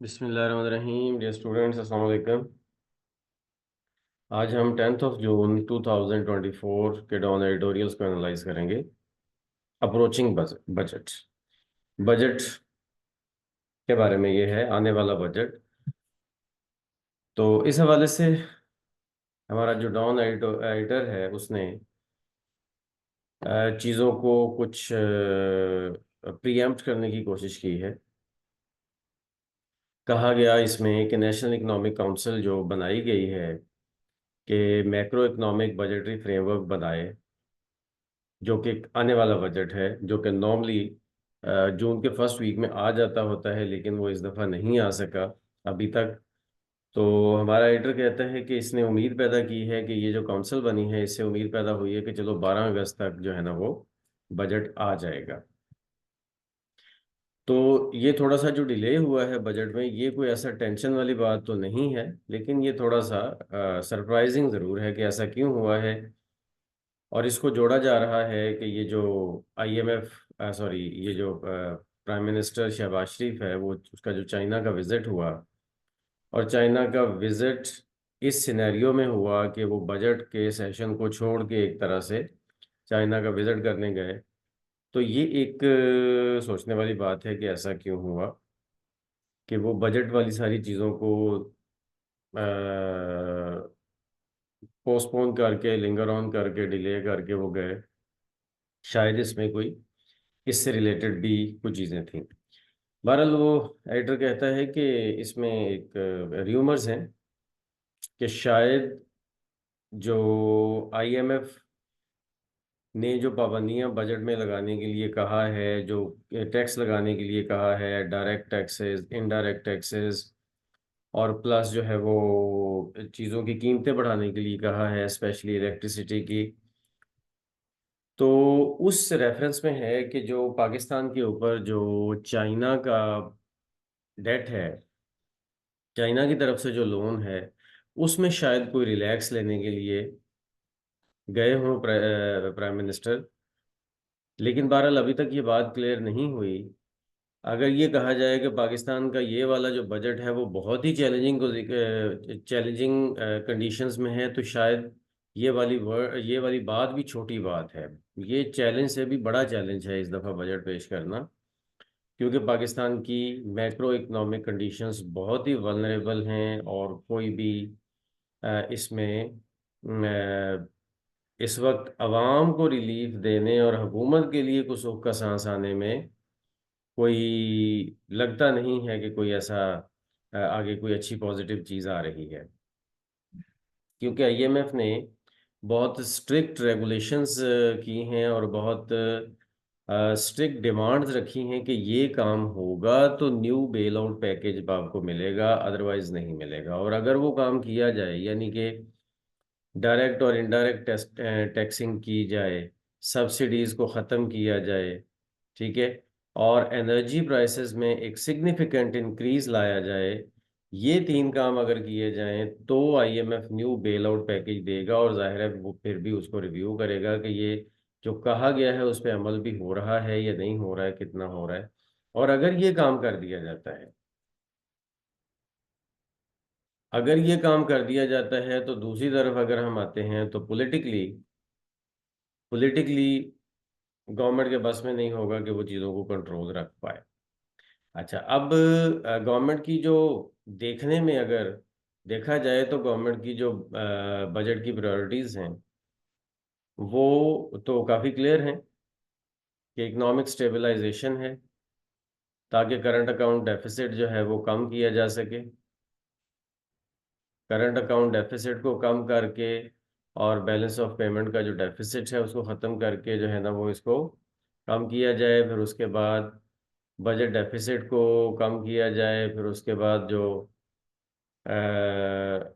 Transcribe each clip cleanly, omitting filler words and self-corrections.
बिस्मिल्लाहिर्रहमानिर्रहीम। Dear students, अस्सलाम वालेकुम। आज हम 10 जून 2024 के डॉन एडिटोरियल्स को एनालाइज करेंगे। अप्रोचिंग बजट बजट के बारे में ये है, आने वाला बजट। तो इस हवाले से हमारा जो डॉन एडिटर है उसने चीज़ों को कुछ प्रीएम्प्ट करने की कोशिश की है। कहा गया इसमें कि नेशनल इकोनॉमिक काउंसिल जो बनाई गई है कि मैक्रो इकोनॉमिक बजटरी फ्रेमवर्क बनाए, जो कि आने वाला बजट है, जो कि नॉर्मली जून के फर्स्ट वीक में आ जाता होता है, लेकिन वो इस दफ़ा नहीं आ सका अभी तक। तो हमारा एडिटर कहता है कि इसने उम्मीद पैदा की है कि ये जो काउंसिल बनी है, इससे उम्मीद पैदा हुई है कि चलो 12 अगस्त तक जो है ना वो बजट आ जाएगा। तो ये थोड़ा सा जो डिले हुआ है बजट में, ये कोई ऐसा टेंशन वाली बात तो नहीं है, लेकिन ये थोड़ा सा सरप्राइजिंग ज़रूर है कि ऐसा क्यों हुआ है। और इसको जोड़ा जा रहा है कि ये जो आईएमएफ सॉरी ये जो प्राइम मिनिस्टर शहबाज शरीफ है, वो उसका जो चाइना का विज़िट हुआ, और चाइना का विज़िट इस सिनेरियो में हुआ कि वो बजट के सेशन को छोड़ के एक तरह से चाइना का विज़िट करने गए। तो ये एक सोचने वाली बात है कि ऐसा क्यों हुआ कि वो बजट वाली सारी चीज़ों को पोस्टपोन करके, लिंगर ऑन करके, डिले करके वो गए। शायद इसमें कोई इससे रिलेटेड भी कुछ चीज़ें थी। बहरहाल वो एडिटर कहता है कि इसमें एक र्यूमर्स हैं कि शायद जो आईएमएफ ने जो पाबंदियां बजट में लगाने के लिए कहा है, जो टैक्स लगाने के लिए कहा है, डायरेक्ट टैक्सेस, इनडायरेक्ट टैक्सेस, और प्लस जो है वो चीज़ों की कीमतें बढ़ाने के लिए कहा है, स्पेशली इलेक्ट्रिसिटी की। तो उस रेफरेंस में है कि जो पाकिस्तान के ऊपर जो चाइना का डेट है, चाइना की तरफ से जो लोन है, उसमें शायद कोई रिलैक्स लेने के लिए गए हों प्राइम मिनिस्टर। लेकिन बहरहाल अभी तक ये बात क्लियर नहीं हुई। अगर ये कहा जाए कि पाकिस्तान का ये वाला जो बजट है वो बहुत ही चैलेंजिंग कंडीशंस में है, तो शायद ये वाली बात भी छोटी बात है। ये चैलेंज से भी बड़ा चैलेंज है इस दफ़ा बजट पेश करना, क्योंकि पाकिस्तान की मैक्रो इकोनॉमिक कंडीशंस बहुत ही वल्नरेबल हैं, और कोई भी इसमें इस वक्त आवाम को रिलीफ देने और हुकूमत के लिए कुछ सुख का सांस आने में कोई लगता नहीं है कि कोई ऐसा आगे कोई अच्छी पॉजिटिव चीज़ आ रही है। क्योंकि आईएमएफ ने बहुत स्ट्रिक्ट रेगुलेशंस की हैं और बहुत स्ट्रिक्ट डिमांड्स रखी हैं कि ये काम होगा तो न्यू बेल आउट पैकेज आपको मिलेगा, अदरवाइज नहीं मिलेगा। और अगर वो काम किया जाए, यानी कि डायरेक्ट और इनडायरेक्ट टैक्सिंग की जाए, सब्सिडीज़ को ख़त्म किया जाए, ठीक है, और एनर्जी प्राइसेस में एक सिग्निफिकेंट इंक्रीज लाया जाए, ये तीन काम अगर किए जाएं तो IMF new bail out package देगा। और जाहिर है वो फिर भी उसको रिव्यू करेगा कि ये जो कहा गया है उस पर अमल भी हो रहा है या नहीं हो रहा है, कितना हो रहा है। और अगर ये काम कर दिया जाता है, अगर ये काम कर दिया जाता है, तो दूसरी तरफ अगर हम आते हैं तो पॉलिटिकली गवर्नमेंट के बस में नहीं होगा कि वो चीज़ों को कंट्रोल रख पाए। अच्छा, अब गवर्नमेंट की जो देखने में अगर देखा जाए तो गवर्नमेंट की जो बजट की प्रायोरिटीज़ हैं वो तो काफ़ी क्लियर हैं कि इकोनॉमिक स्टेबलाइजेशन है, ताकि करंट अकाउंट डेफिसिट जो है वो कम किया जा सके। करंट अकाउंट डेफिसिट को कम करके और बैलेंस ऑफ पेमेंट का जो डेफिसिट है उसको ख़त्म करके जो है ना वो इसको कम किया जाए। फिर उसके बाद बजट डेफिसिट को कम किया जाए। फिर उसके बाद अ,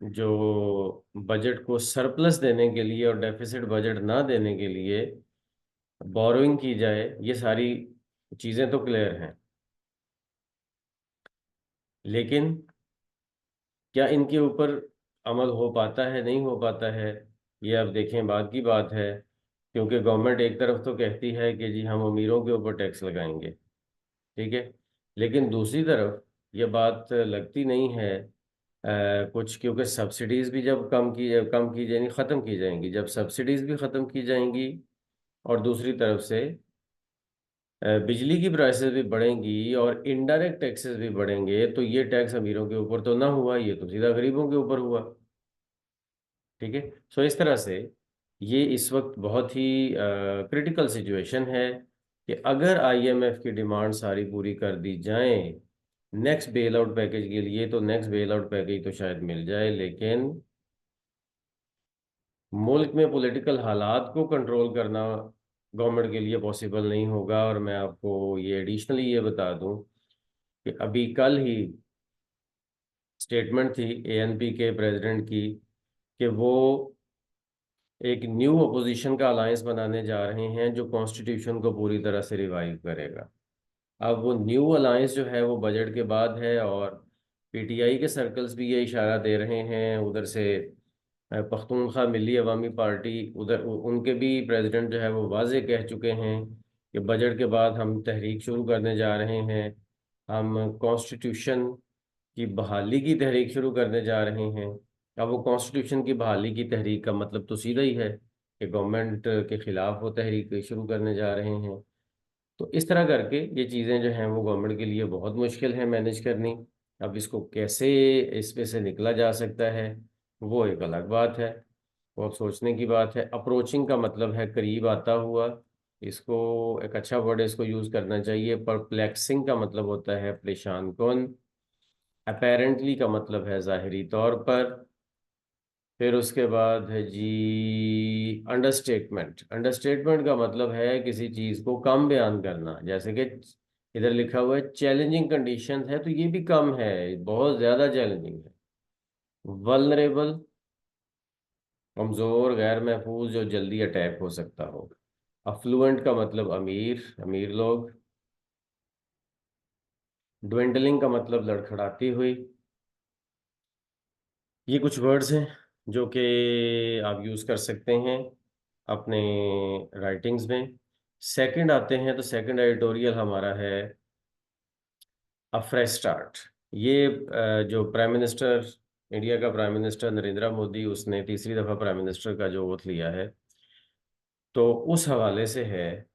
जो बजट को सरप्लस देने के लिए और डेफिसिट बजट ना देने के लिए बोरोइंग की जाए। ये सारी चीज़ें तो क्लियर हैं, लेकिन क्या इनके ऊपर अमल हो पाता है, नहीं हो पाता है, ये अब देखें, बात की बात है। क्योंकि गवर्नमेंट एक तरफ तो कहती है कि जी हम अमीरों के ऊपर टैक्स लगाएंगे, ठीक है, लेकिन दूसरी तरफ ये बात लगती नहीं है कुछ, क्योंकि सब्सिडीज भी जब कम की जाएंगी, ख़त्म की जाएंगी, जब सब्सिडीज भी ख़त्म की जाएंगी और दूसरी तरफ से बिजली की प्राइसेस भी बढ़ेंगी और इनडायरेक्ट टैक्सेस भी बढ़ेंगे, तो ये टैक्स अमीरों के ऊपर तो ना हुआ, ये तो सीधा गरीबों के ऊपर हुआ। ठीक है। सो इस तरह से ये इस वक्त बहुत ही क्रिटिकल सिचुएशन है कि अगर आईएमएफ की डिमांड सारी पूरी कर दी जाए नेक्स्ट बेल आउट पैकेज के लिए, तो नेक्स्ट बेल आउट पैकेज तो शायद मिल जाए, लेकिन मुल्क में पॉलिटिकल हालात को कंट्रोल करना गवर्नमेंट के लिए पॉसिबल नहीं होगा। और मैं आपको ये एडिशनली ये बता दूं कि अभी कल ही स्टेटमेंट थी एएनपी के प्रेसिडेंट की कि वो एक न्यू अपोजिशन का अलायंस बनाने जा रहे हैं जो कॉन्स्टिट्यूशन को पूरी तरह से रिवाइव करेगा। अब वो न्यू अलायंस जो है वो बजट के बाद है, और पीटीआई के सर्कल्स भी ये इशारा दे रहे हैं, उधर से पख्तूनख्वा मिली अवामी पार्टी, उधर उनके भी प्रेसिडेंट जो है वो वाजे कह चुके हैं कि बजट के बाद हम तहरीक शुरू करने जा रहे हैं, हम कॉन्स्टिट्यूशन की बहाली की तहरीक शुरू करने जा रहे हैं। अब वो कॉन्स्टिट्यूशन की बहाली की तहरीक का मतलब तो सीधा ही है कि गवर्नमेंट के खिलाफ वो तहरीक शुरू करने जा रहे हैं। तो इस तरह करके ये चीज़ें जो हैं वो गवर्नमेंट के लिए बहुत मुश्किल है मैनेज करनी। अब इसको कैसे इसमें से निकला जा सकता है वो एक अलग बात है, वो अब सोचने की बात है। अप्रोचिंग का मतलब है करीब आता हुआ, इसको एक अच्छा वर्ड इसको यूज़ करना चाहिए। परप्लेक्सिंग का मतलब होता है परेशान कौन। अपेरेंटली का मतलब है ज़ाहिरी तौर पर। फिर उसके बाद है जी अंडरस्टेटमेंट। अंडरस्टेटमेंट का मतलब है किसी चीज़ को कम बयान करना, जैसे कि इधर लिखा हुआ है चैलेंजिंग कंडीशन है, तो ये भी कम है, बहुत ज़्यादा चैलेंजिंग है। वल्नरेबल, कमज़ोर, गैर महफूज, जो जल्दी अटैक हो सकता हो। अफ्लुएंट का मतलब अमीर, अमीर लोग। ड्वेंडलिंग का मतलब लड़खड़ाती हुई। ये कुछ वर्ड्स हैं जो कि आप यूज़ कर सकते हैं अपने राइटिंग्स में। सेकंड आते हैं तो सेकंड एडिटोरियल हमारा है अ फ्रेश स्टार्ट। ये जो प्राइम मिनिस्टर, इंडिया का प्राइम मिनिस्टर नरेंद्र मोदी, उसने तीसरी दफ़ा प्राइम मिनिस्टर का जो ओथ लिया है, तो उस हवाले से है।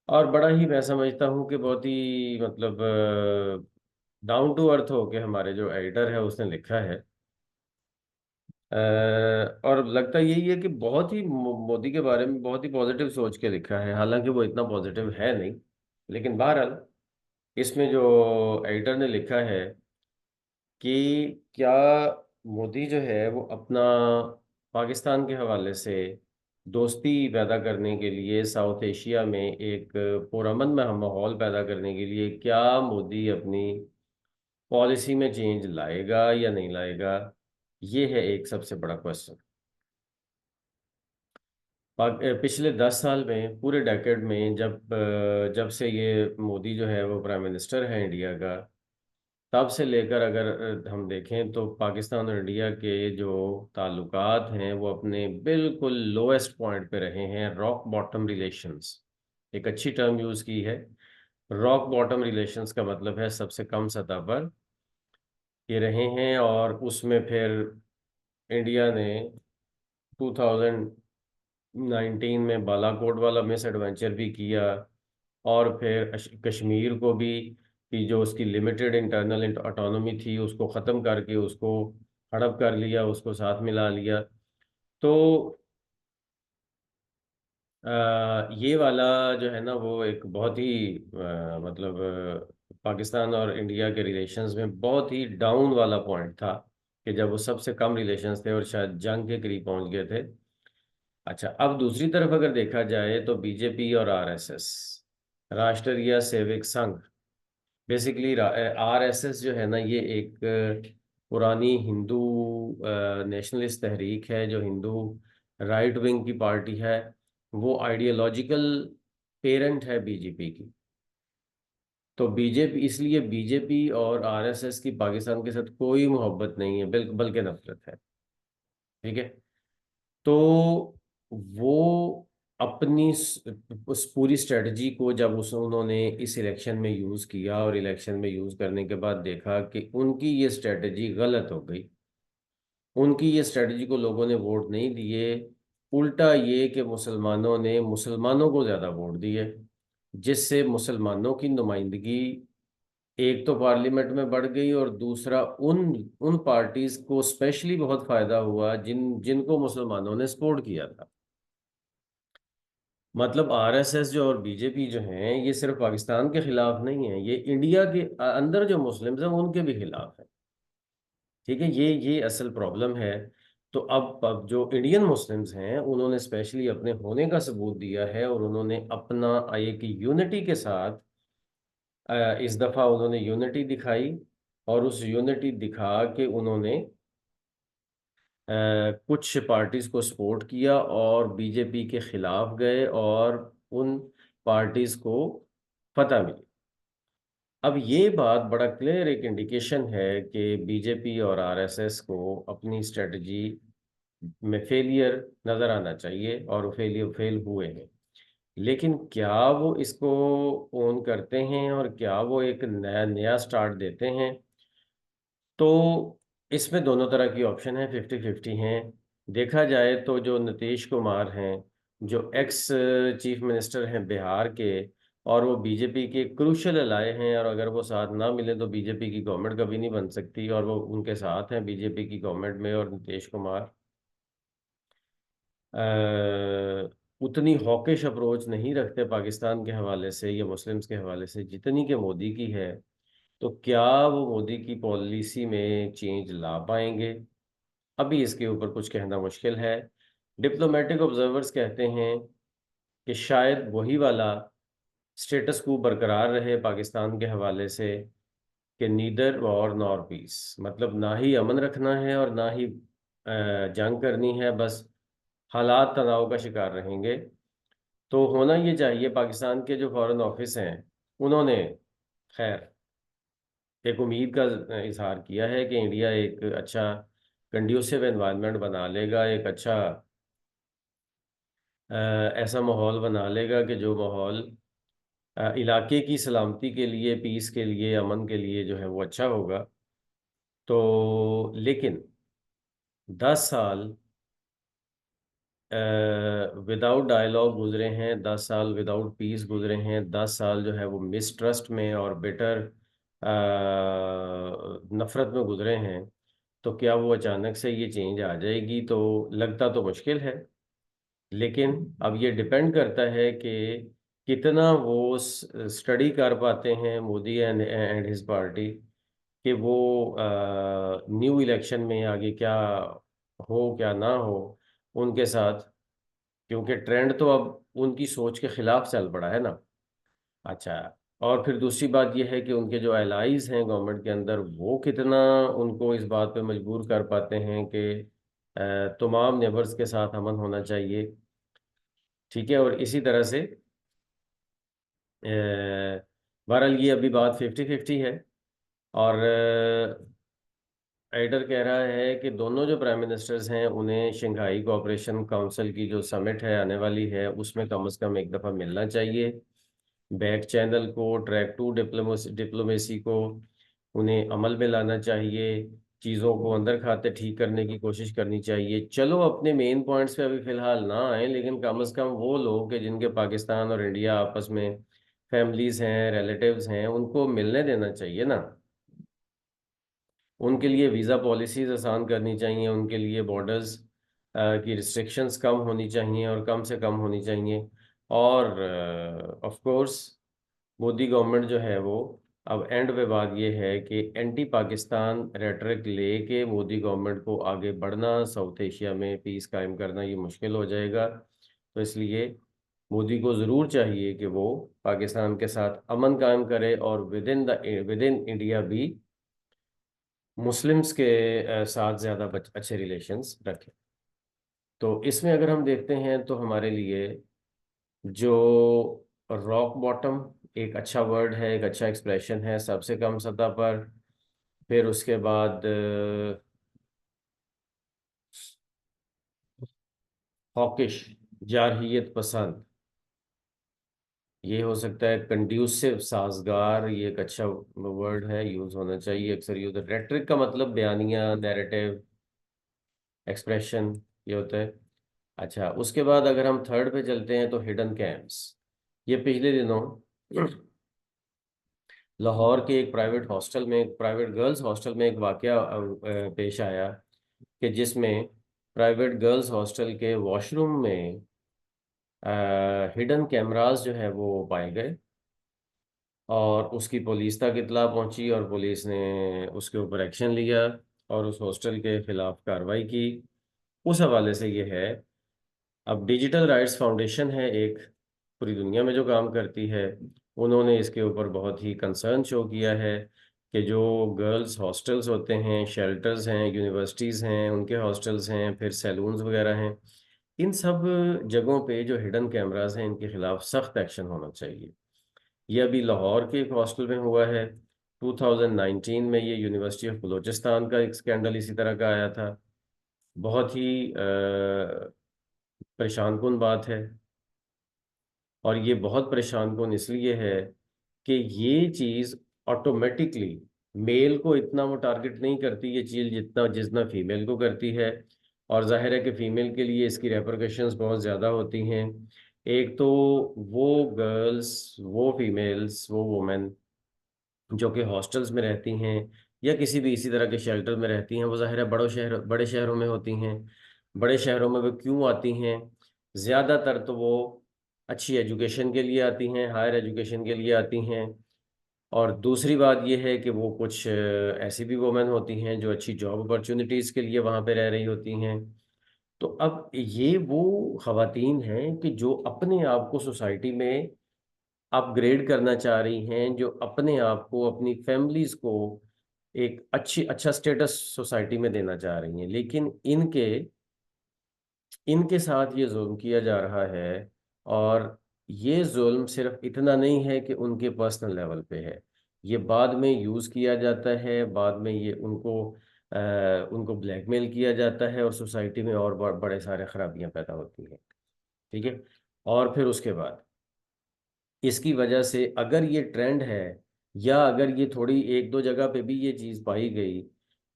और बड़ा ही मैं समझता हूँ कि बहुत ही मतलब डाउन टू अर्थ हो के हमारे जो एडिटर है उसने लिखा है। और लगता यही है कि बहुत ही मोदी के बारे में बहुत ही पॉजिटिव सोच के लिखा है, हालांकि वो इतना पॉजिटिव है नहीं। लेकिन बहरहाल इसमें जो एडिटर ने लिखा है कि क्या मोदी जो है वो अपना पाकिस्तान के हवाले से दोस्ती पैदा करने के लिए, साउथ एशिया में एक पुरअमन में माहौल पैदा करने के लिए, क्या मोदी अपनी पॉलिसी में चेंज लाएगा या नहीं लाएगा, ये है एक सबसे बड़ा क्वेश्चन। पिछले 10 साल में, पूरे डेकेड में, जब से ये मोदी जो है वो प्राइम मिनिस्टर है इंडिया का, तब से लेकर अगर हम देखें तो पाकिस्तान और इंडिया के जो ताल्लुकात हैं वो अपने बिल्कुल लोएस्ट पॉइंट पे रहे हैं। रॉक बॉटम रिलेशंस, एक अच्छी टर्म यूज़ की है। रॉक बॉटम रिलेशंस का मतलब है सबसे कम सतह पर ये रहे हैं। और उसमें फिर इंडिया ने 2019 में बालाकोट वाला मिस एडवेंचर भी किया, और फिर कश्मीर को भी, कि जो उसकी लिमिटेड इंटरनल ऑटोनॉमी थी उसको ख़त्म करके उसको हड़प कर लिया, उसको साथ मिला लिया। तो ये वाला जो है ना वो एक बहुत ही मतलब पाकिस्तान और इंडिया के रिलेशंस में बहुत ही डाउन वाला पॉइंट था, कि जब वो सबसे कम रिलेशंस थे और शायद जंग के करीब पहुंच गए थे। अच्छा, अब दूसरी तरफ अगर देखा जाए तो बीजेपी और आरएसएस, राष्ट्रीय सेवक संघ, बेसिकली आरएसएस जो है ना ये एक पुरानी हिंदू नेशनलिस्ट तहरीक है, जो हिंदू राइट विंग की पार्टी है। वो आइडियोलॉजिकल पेरेंट है बीजेपी की। तो बीजेपी, इसलिए बीजेपी और आरएसएस की पाकिस्तान के साथ कोई मोहब्बत नहीं है, बल्कि नफरत है। ठीक है। तो वो अपनी उस पूरी स्ट्रेटजी को जब उस उन्होंने इस इलेक्शन में यूज़ किया और इलेक्शन में यूज़ करने के बाद देखा कि उनकी ये स्ट्रेटजी गलत हो गई, उनकी ये स्ट्रेटजी को लोगों ने वोट नहीं दिए, उल्टा ये कि मुसलमानों ने मुसलमानों को ज़्यादा वोट दिए, जिससे मुसलमानों की नुमाइंदगी एक तो पार्लियामेंट में बढ़ गई और दूसरा उन उन पार्टीज को स्पेशली बहुत फायदा हुआ जिनको मुसलमानों ने सपोर्ट किया था। मतलब आरएसएस जो और बीजेपी जो हैं ये सिर्फ पाकिस्तान के खिलाफ नहीं है, ये इंडिया के अंदर जो मुस्लिम्स हैं उनके भी खिलाफ है। ठीक है, ये असल प्रॉब्लम है। तो अब जो इंडियन मुस्लिम्स हैं उन्होंने स्पेशली अपने होने का सबूत दिया है और उन्होंने अपना एक यूनिटी के साथ इस दफ़ा उन्होंने यूनिटी दिखाई और उस यूनिटी दिखा के उन्होंने कुछ पार्टीज को सपोर्ट किया और बीजेपी के खिलाफ गए और उन पार्टीज को फतह मिली। अब ये बात बड़ा क्लियर एक इंडिकेशन है कि बीजेपी और आरएसएस को अपनी स्ट्रेटजी में फेलियर नजर आना चाहिए और फेल हुए हैं। लेकिन क्या वो इसको ओन करते हैं और क्या वो एक नया नया स्टार्ट देते हैं? तो इसमें दोनों तरह की ऑप्शन है, 50-50 हैं। देखा जाए तो जो नीतीश कुमार हैं, जो एक्स चीफ मिनिस्टर हैं बिहार के, और वो बीजेपी के क्रूशल अलाय हैं, और अगर वो साथ ना मिले तो बीजेपी की गवर्नमेंट कभी नहीं बन सकती, और वो उनके साथ हैं बीजेपी की गवर्नमेंट में। और नीतीश कुमार उतनी हॉकिश अप्रोच नहीं रखते पाकिस्तान के हवाले से या मुस्लिम्स के हवाले से जितनी कि मोदी की है। तो क्या वो मोदी की पॉलिसी में चेंज ला पाएंगे? अभी इसके ऊपर कुछ कहना मुश्किल है। डिप्लोमेटिक ऑब्जर्वर्स कहते हैं कि शायद वही वाला स्टेटस को बरकरार रहे पाकिस्तान के हवाले से, कि नीदर वॉर नॉर पीस, मतलब ना ही अमन रखना है और ना ही जंग करनी है, बस हालात तनाव का शिकार रहेंगे। तो होना ये चाहिए, पाकिस्तान के जो फॉरेन ऑफिस हैं उन्होंने खैर एक उम्मीद का इजहार किया है कि इंडिया एक अच्छा कंड्यूसिव एनवायरनमेंट बना लेगा, एक अच्छा अ, ऐसा माहौल बना लेगा कि जो माहौल इलाके की सलामती के लिए, पीस के लिए, अमन के लिए जो है वो अच्छा होगा। तो लेकिन 10 साल विदाउट डायलॉग गुजरे हैं, 10 साल विदाउट पीस गुजरे हैं, 10 साल जो है वो मिसट्रस्ट में और बिटर नफरत में गुजरे हैं। तो क्या वो अचानक से ये चेंज आ जाएगी? तो लगता तो मुश्किल है, लेकिन अब ये डिपेंड करता है कि कितना वो स्टडी कर पाते हैं मोदी एंड हिज पार्टी, कि वो न्यू इलेक्शन में आगे क्या हो क्या ना हो उनके साथ। क्योंकि ट्रेंड तो अब उनकी सोच के खिलाफ चल पड़ा है ना। अच्छा, और फिर दूसरी बात यह है कि उनके जो एलाइज हैं गवर्नमेंट के अंदर वो कितना उनको इस बात पे मजबूर कर पाते हैं कि तमाम नेबर्स के साथ अमन होना चाहिए। ठीक है, और इसी तरह से बहरहाल ये अभी बात 50-50 है। और एडर कह रहा है कि दोनों जो प्राइम मिनिस्टर्स हैं उन्हें शंघाई कोऑपरेशन काउंसिल की जो समिट है आने वाली है उसमें कम से कम एक दफ़ा मिलना चाहिए। बैक चैनल को, ट्रैक टू डिप्लोमेसी को उन्हें अमल में लाना चाहिए। चीज़ों को अंदर खाते ठीक करने की कोशिश करनी चाहिए। चलो अपने मेन पॉइंट्स पे अभी फ़िलहाल ना आए, लेकिन कम से कम वो लोग कि जिनके पाकिस्तान और इंडिया आपस में फैमिलीज़ हैं, रिलेटिव्स हैं, उनको मिलने देना चाहिए ना। उनके लिए वीज़ा पॉलिसीज़ आसान करनी चाहिए, उनके लिए बॉर्डर्स की रिस्ट्रिक्शंस कम होनी चाहिए और कम से कम होनी चाहिए। और ऑफ कोर्स मोदी गवर्नमेंट जो है वो, अब एंड पे बात ये है कि एंटी पाकिस्तान रेटरिक लेके मोदी गवर्नमेंट को आगे बढ़ना, साउथ एशिया में पीस कायम करना ये मुश्किल हो जाएगा। तो इसलिए मोदी को ज़रूर चाहिए कि वो पाकिस्तान के साथ अमन कायम करे और विद इन इंडिया भी मुस्लिम्स के साथ ज़्यादा अच्छे रिलेशंस रखें। तो इसमें अगर हम देखते हैं तो हमारे लिए जो रॉक बॉटम एक अच्छा वर्ड है, एक अच्छा एक्सप्रेशन है सबसे कम सतह पर। फिर उसके बाद हॉकिश जारहियत पसंद, ये हो सकता है कंड्यूसिव, साजगार, ये एक अच्छा वर्ड है, यूज होना चाहिए, अक्सर यूज। रेटरिक का मतलब बयानिया, नैरेटिव, एक्सप्रेशन, ये होता है। अच्छा, उसके बाद अगर हम थर्ड पे चलते हैं तो हिडन कैम्प्स। ये पिछले दिनों लाहौर के एक प्राइवेट हॉस्टल में, प्राइवेट गर्ल्स हॉस्टल में एक वाकया पेश आया कि जिसमें प्राइवेट गर्ल्स हॉस्टल के वॉशरूम में हिडन कैमरास जो है वो पाए गए, और उसकी पुलिस तक इत्तला पहुंची और पुलिस ने उसके ऊपर एक्शन लिया और उस हॉस्टल के खिलाफ कार्रवाई की। उस हवाले से ये है। अब डिजिटल राइट्स फाउंडेशन है एक, पूरी दुनिया में जो काम करती है, उन्होंने इसके ऊपर बहुत ही कंसर्न शो किया है कि जो गर्ल्स हॉस्टल्स होते हैं, शेल्टर्स हैं, यूनिवर्सिटीज़ हैं, उनके हॉस्टल्स हैं, फिर सैलून्स वगैरह हैं, इन सब जगहों पे जो हिडन कैमरास हैं इनके खिलाफ सख्त एक्शन होना चाहिए। ये अभी लाहौर के एक हॉस्टल में हुआ है। 2019 में ये यूनिवर्सिटी ऑफ बलूचिस्तान का एक स्कैंडल इसी तरह का आया था। बहुत ही परेशान कुन बात है। और ये बहुत परेशान कुन इसलिए है कि ये चीज़ ऑटोमेटिकली मेल को इतना वो टारगेट नहीं करती ये चीज़ जितना जितना फीमेल को करती है। और जाहिर है कि फीमेल के लिए इसकी रेपरकशंस बहुत ज़्यादा होती हैं। एक तो वो गर्ल्स, वो फीमेल्स, वो वुमेन जो कि हॉस्टल्स में रहती हैं या किसी भी इसी तरह के शेल्टर में रहती हैं, वो ज़ाहिर है बड़े शहरों में होती हैं। बड़े शहरों में वो क्यों आती हैं? ज़्यादातर तो वो अच्छी एजुकेशन के लिए आती हैं, हायर एजुकेशन के लिए आती हैं। और दूसरी बात ये है कि वो कुछ ऐसी भी वुमेन होती हैं जो अच्छी जॉब अपॉर्चुनिटीज़ के लिए वहाँ पे रह रही होती हैं। तो अब ये वो ख़वातीन हैं कि जो अपने आप को सोसाइटी में अपग्रेड करना चाह रही हैं, जो अपने आप को, अपनी फैमिलीज़ को एक अच्छा स्टेटस सोसाइटी में देना चाह रही हैं। लेकिन इनके इनके साथ ये ज़ुल्म किया जा रहा है। और ये ज़ुल्म सिर्फ़ इतना नहीं है कि उनके पर्सनल लेवल पे है। ये बाद में यूज़ किया जाता है, बाद में ये उनको ब्लैकमेल किया जाता है और सोसाइटी में और बड़े सारे खराबियाँ पैदा होती हैं। ठीक है? और फिर उसके बाद इसकी वजह से अगर ये ट्रेंड है या अगर ये थोड़ी एक दो जगह पे भी ये चीज़ पाई गई,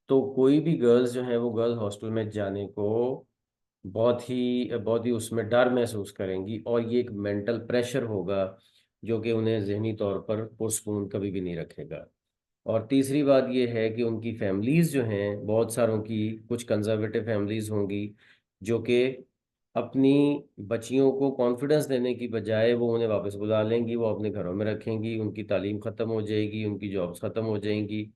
तो कोई भी गर्ल्स जो हैं वो गर्ल्स हॉस्टल में जाने को बहुत ही उसमें डर महसूस करेंगी, और ये एक मेंटल प्रेशर होगा जो कि उन्हें ज़हनी तौर पर पुरस्कून कभी भी नहीं रखेगा। और तीसरी बात ये है कि उनकी फैमिलीज़ जो हैं, बहुत सारों की कुछ कंजर्वेटिव फैमिलीज़ होंगी जो कि अपनी बच्चियों को कॉन्फिडेंस देने की बजाय वो उन्हें वापस बुला लेंगी, वो अपने घरों में रखेंगी, उनकी तालीम ख़त्म हो जाएगी, उनकी जॉब्स ख़त्म हो जाएंगी।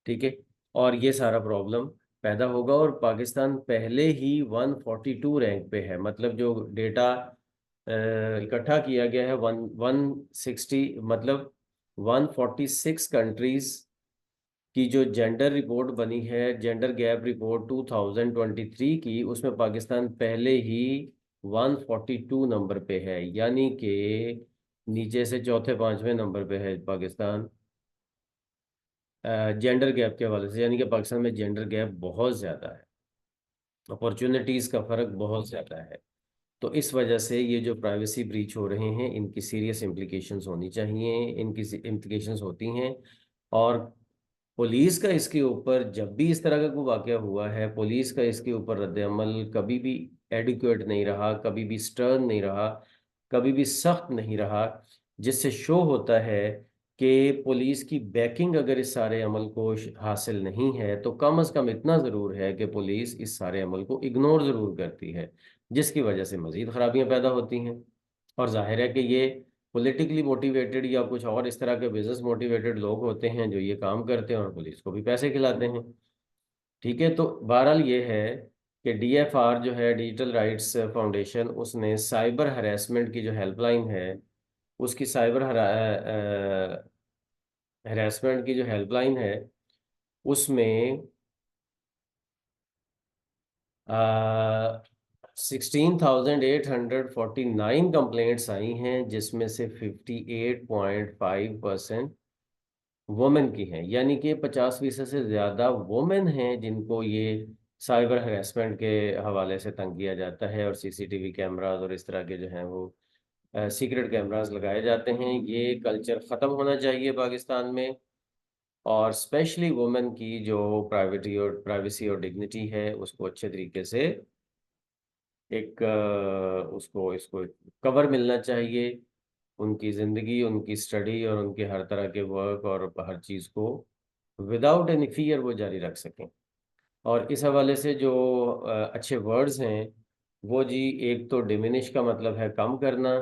ठीक है? और ये सारा प्रॉब्लम पैदा होगा। और पाकिस्तान पहले ही 142 रैंक पे है, मतलब जो डेटा इकट्ठा किया गया है, 160, मतलब 146 कंट्रीज की जो जेंडर रिपोर्ट बनी है, जेंडर गैप रिपोर्ट 2023 की, उसमें पाकिस्तान पहले ही 142 नंबर पे है, यानी कि नीचे से चौथे पांचवें नंबर पे है पाकिस्तान जेंडर गैप के हवाले से। यानी कि पाकिस्तान में जेंडर गैप बहुत ज़्यादा है, अपॉर्चुनिटीज़ का फ़र्क बहुत ज़्यादा है। तो इस वजह से ये जो प्राइवेसी ब्रीच हो रहे हैं इनकी सीरियस इम्प्लीकेशंस होनी चाहिए, इनकी इम्प्लीकेशंस होती हैं। और पुलिस का इसके ऊपर जब भी इस तरह का कोई वाक़या हुआ है, पुलिस का इसके ऊपर रद्द-ए-अमल कभी भी एडिक्वेट नहीं रहा, कभी भी स्टर्न नहीं रहा, कभी भी सख्त नहीं रहा, जिससे शो होता है कि पुलिस की बैकिंग अगर इस सारे अमल को हासिल नहीं है, तो कम से कम इतना ज़रूर है कि पुलिस इस सारे अमल को इग्नोर ज़रूर करती है, जिसकी वजह से मज़ीद ख़राबियाँ पैदा होती हैं। और ज़ाहिर है कि ये पॉलिटिकली मोटिवेटेड या कुछ और इस तरह के बिजनेस मोटिवेटेड लोग होते हैं जो ये काम करते हैं और पुलिस को भी पैसे खिलाते हैं। ठीक है? तो बहरहाल ये है कि डीएफआर जो है, डिजिटल राइट्स फाउंडेशन, उसने साइबर हरेसमेंट की जो हेल्पलाइन है, उसकी साइबर हरेसमेंट की जो हेल्पलाइन है उसमें 16,849 कंप्लेंट्स आई हैं, जिसमें से 58.5% वुमेन की हैं। यानी कि 50% से ज़्यादा वुमेन हैं जिनको ये साइबर हरेसमेंट के हवाले से तंग किया जाता है और सीसीटीवी कैमरास और इस तरह के जो हैं वो सीक्रेट कैमरास लगाए जाते हैं। ये कल्चर ख़त्म होना चाहिए पाकिस्तान में। और स्पेशली वुमेन की जो प्राइवेसी और डिग्निटी है उसको अच्छे तरीके से एक उसको इसको कवर मिलना चाहिए। उनकी ज़िंदगी, उनकी स्टडी और उनके हर तरह के वर्क और हर चीज़ को विदाउट एनी फ़ियर वो जारी रख सकें। और इस हवाले से जो अच्छे वर्ड्स हैं, वो जी, एक तो डिमिनिश का मतलब है कम करना,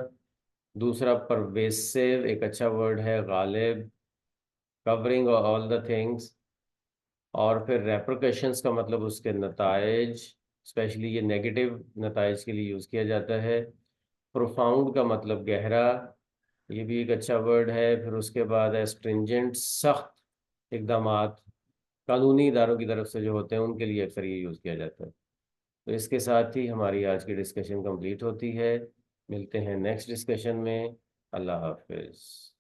दूसरा परवेसिव एक अच्छा वर्ड है, Ghalib, covering all the things, और फिर रेपरकशंस का मतलब उसके नताइज, स्पेशली ये नेगेटिव नताइज के लिए यूज़ किया जाता है। प्रोफाउंड का मतलब गहरा, ये भी एक अच्छा वर्ड है। फिर उसके बाद है स्ट्रिंजेंट, सख्त इकदामात, कानूनी इदारों की तरफ से जो होते हैं उनके लिए अक्सर ये यूज़ किया जाता है। तो इसके साथ ही हमारी आज की डिस्कशन कंप्लीट होती है। मिलते हैं नेक्स्ट डिस्कशन में। अल्लाह हाफिज़।